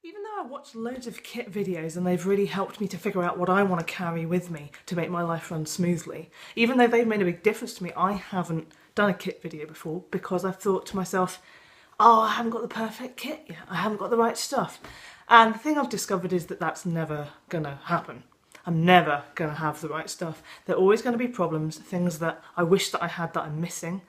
Even though I watch loads of kit videos and they've really helped me to figure out what I want to carry with me to make my life run smoothly, even though they've made a big difference to me, I haven't done a kit video before because I've thought to myself, oh, I haven't got the perfect kit yet, I haven't got the right stuff. And the thing I've discovered is that that's never gonna happen. I'm never gonna have the right stuff. There are always gonna be problems, things that I wish that I had that I'm missing.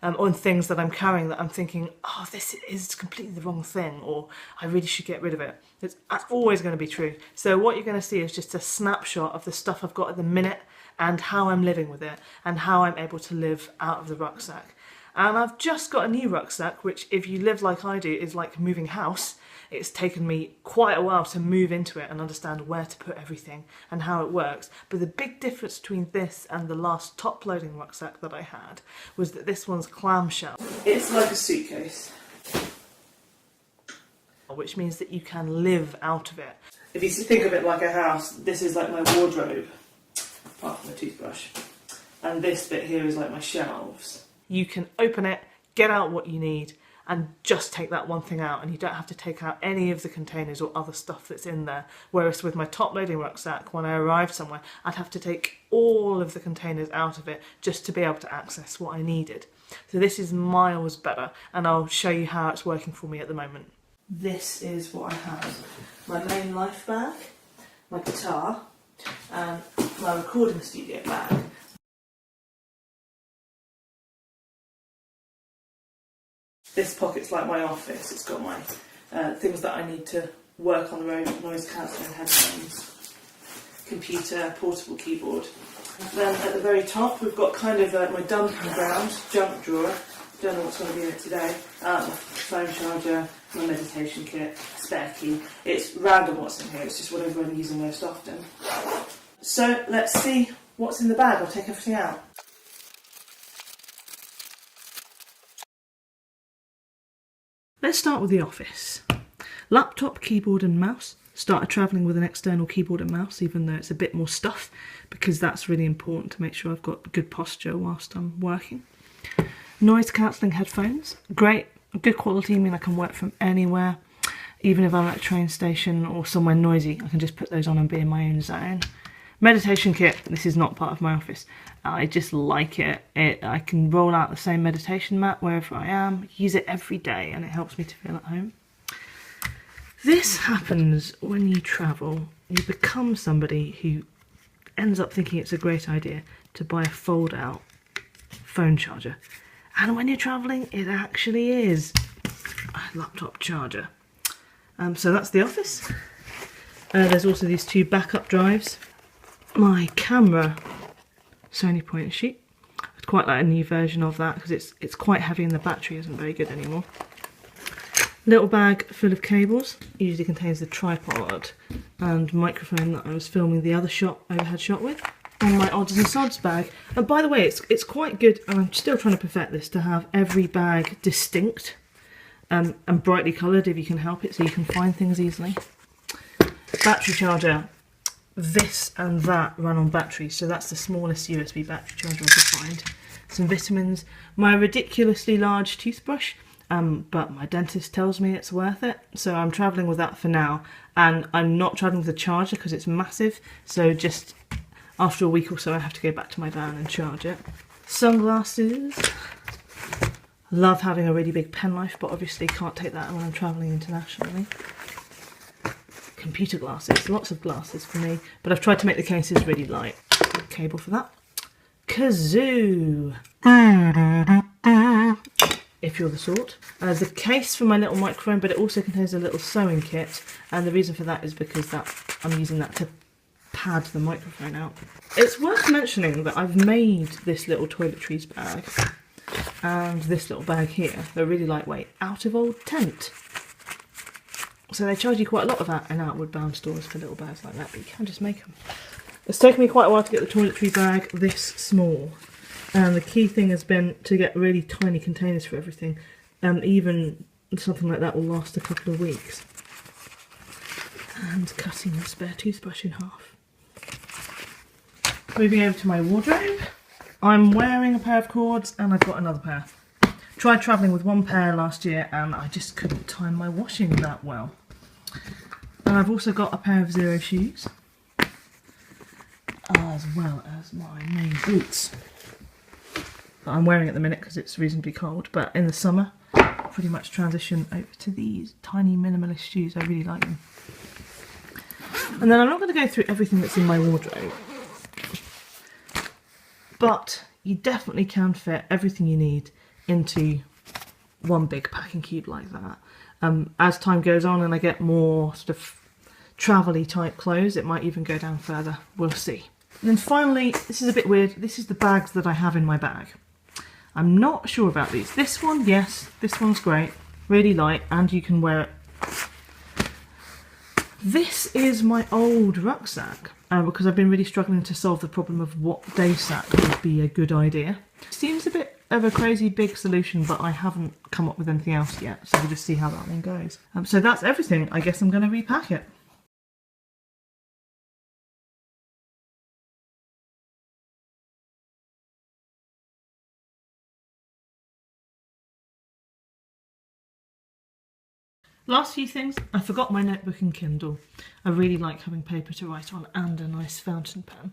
Or things that I'm carrying that I'm thinking, oh, this is completely the wrong thing, or I really should get rid of it. That's always going to be true. So what you're going to see is just a snapshot of the stuff I've got at the minute and how I'm living with it and how I'm able to live out of the rucksack. And I've just got a new rucksack, which if you live like I do is like moving house. It's taken me quite a while to move into it and understand where to put everything and how it works. But the big difference between this and the last top-loading rucksack that I had was that this one's clamshell. It's like a suitcase, which means that you can live out of it. If you think of it like a house, this is like my wardrobe, apart from the toothbrush. And this bit here is like my shelves. You can open it, get out what you need, and just take that one thing out, and you don't have to take out any of the containers or other stuff that's in there. Whereas with my top-loading rucksack, when I arrived somewhere, I'd have to take all of the containers out of it just to be able to access what I needed. So this is miles better, and I'll show you how it's working for me at the moment. This is what I have. My main life bag, my guitar, and my recording studio bag. This pocket's like my office. It's got my things that I need to work on the road, noise cancelling headphones, computer, portable keyboard. Then at the very top we've got kind of my dumping ground, junk drawer. Don't know what's going to be in it today. My phone charger, my meditation kit, spare key. It's random what's in here, it's just whatever I'm using most often. So let's see what's in the bag. I'll take everything out. Let's start with the office. Laptop, keyboard and mouse. Started travelling with an external keyboard and mouse, even though it's a bit more stuff, because that's really important to make sure I've got good posture whilst I'm working. Noise cancelling headphones. Great, good quality, I mean I can work from anywhere. Even if I'm at a train station or somewhere noisy, I can just put those on and be in my own zone. Meditation kit. This is not part of my office. I just like it. I can roll out the same meditation mat wherever I am, use it every day, and it helps me to feel at home. This happens when you travel. You become somebody who ends up thinking it's a great idea to buy a fold-out phone charger. And when you're travelling, it actually is a laptop charger. So that's the office. There's also these two backup drives. My camera, Sony point and shoot. I'd quite like a new version of that because it's quite heavy and the battery isn't very good anymore. Little bag full of cables. Usually contains the tripod and microphone that I was filming the other overhead shot with. And my odds and sods bag. And by the way, it's quite good, and I'm still trying to perfect this, to have every bag distinct and brightly coloured if you can help it, so you can find things easily. Battery charger. This and that run on batteries, so that's the smallest USB battery charger I could find. Some vitamins, my ridiculously large toothbrush, but my dentist tells me it's worth it, so I'm travelling with that for now, and I'm not travelling with the charger because it's massive, so just after a week or so I have to go back to my van and charge it. Sunglasses. Love having a really big pen knife, but obviously can't take that when I'm travelling internationally. Computer glasses, lots of glasses for me, but I've tried to make the cases really light. Cable for that. Kazoo! If you're the sort. There's a case for my little microphone, but it also contains a little sewing kit, and the reason for that is because I'm using that to pad the microphone out. It's worth mentioning that I've made this little toiletries bag and this little bag here. They're really lightweight, out of old tent. So they charge you quite a lot of that in outward bound stores for little bags like that, but you can just make them. It's taken me quite a while to get the toiletry bag this small, and the key thing has been to get really tiny containers for everything. Even something like that will last a couple of weeks. And cutting a spare toothbrush in half. Moving over to my wardrobe. I'm wearing a pair of cords and I've got another pair. Tried travelling with one pair last year and I just couldn't time my washing that well. And I've also got a pair of Zero shoes, as well as my main boots that I'm wearing at the minute because it's reasonably cold, but in the summer I'll pretty much transition over to these tiny minimalist shoes. I really like them. And then I'm not going to go through everything that's in my wardrobe, but you definitely can fit everything you need into one big packing cube like that. As time goes on and I get more sort of travel-y type clothes, it might even go down further. We'll see. And then finally, this is a bit weird. This is the bags that I have in my bag. I'm not sure about these. This one, yes, this one's great. Really light, and you can wear it. This is my old rucksack, because I've been really struggling to solve the problem of what day sack would be a good idea. Seems a bit of a crazy big solution, but I haven't come up with anything else yet, so we'll just see how that one goes. So that's everything. I guess I'm going to repack it. Last few things, I forgot my notebook and Kindle. I really like having paper to write on and a nice fountain pen.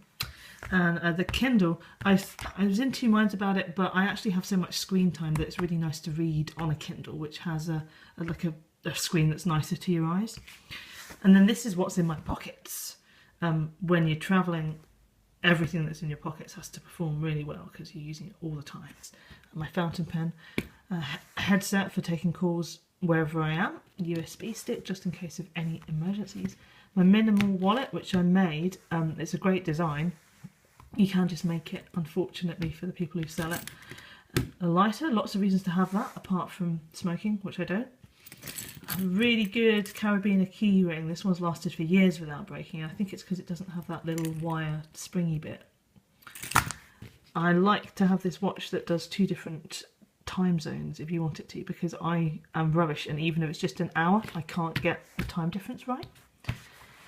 And the Kindle, I was in two minds about it, but I actually have so much screen time that it's really nice to read on a Kindle, which has a screen that's nicer to your eyes. And then this is what's in my pockets. When you're travelling, everything that's in your pockets has to perform really well because you're using it all the time. My fountain pen, a headset for taking calls wherever I am, USB stick just in case of any emergencies, my minimal wallet which I made, it's a great design, you can just make it unfortunately for the people who sell it, a lighter, lots of reasons to have that apart from smoking, which I don't, a really good carabiner key ring. This one's lasted for years without breaking. I think it's because it doesn't have that little wire springy bit. I like to have this watch that does 2 different time zones if you want it to, because I am rubbish and even if it's just an hour I can't get the time difference right.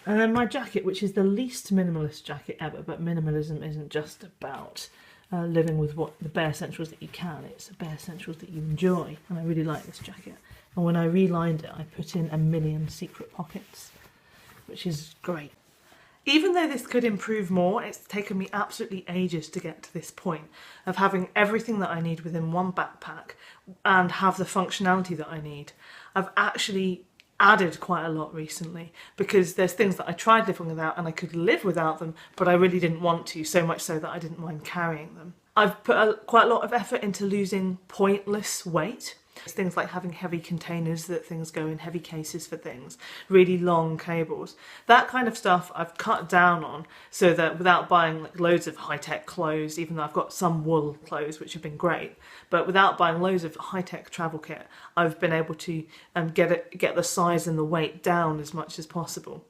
And then my jacket, which is the least minimalist jacket ever, but minimalism isn't just about living with the bare essentials that you can, it's the bare essentials that you enjoy, and I really like this jacket. And when I relined it I put in 1,000,000 secret pockets, which is great. Even though this could improve more, it's taken me absolutely ages to get to this point of having everything that I need within one backpack and have the functionality that I need. I've actually added quite a lot recently because there's things that I tried living without and I could live without them, but I really didn't want to, so much so that I didn't mind carrying them. I've put quite a lot of effort into losing pointless weight. Things like having heavy containers that things go in, heavy cases for things, really long cables. That kind of stuff I've cut down on so that without buying like loads of high-tech clothes, even though I've got some wool clothes which have been great, but without buying loads of high-tech travel kit, I've been able to get the size and the weight down as much as possible.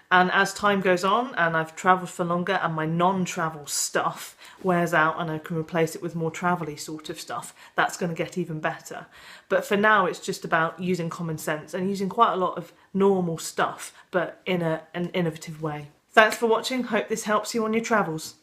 And as time goes on and I've travelled for longer and my non-travel stuff wears out and I can replace it with more travel-y sort of stuff, that's going to get even better. But for now it's just about using common sense and using quite a lot of normal stuff, but in an innovative way. Thanks for watching, hope this helps you on your travels.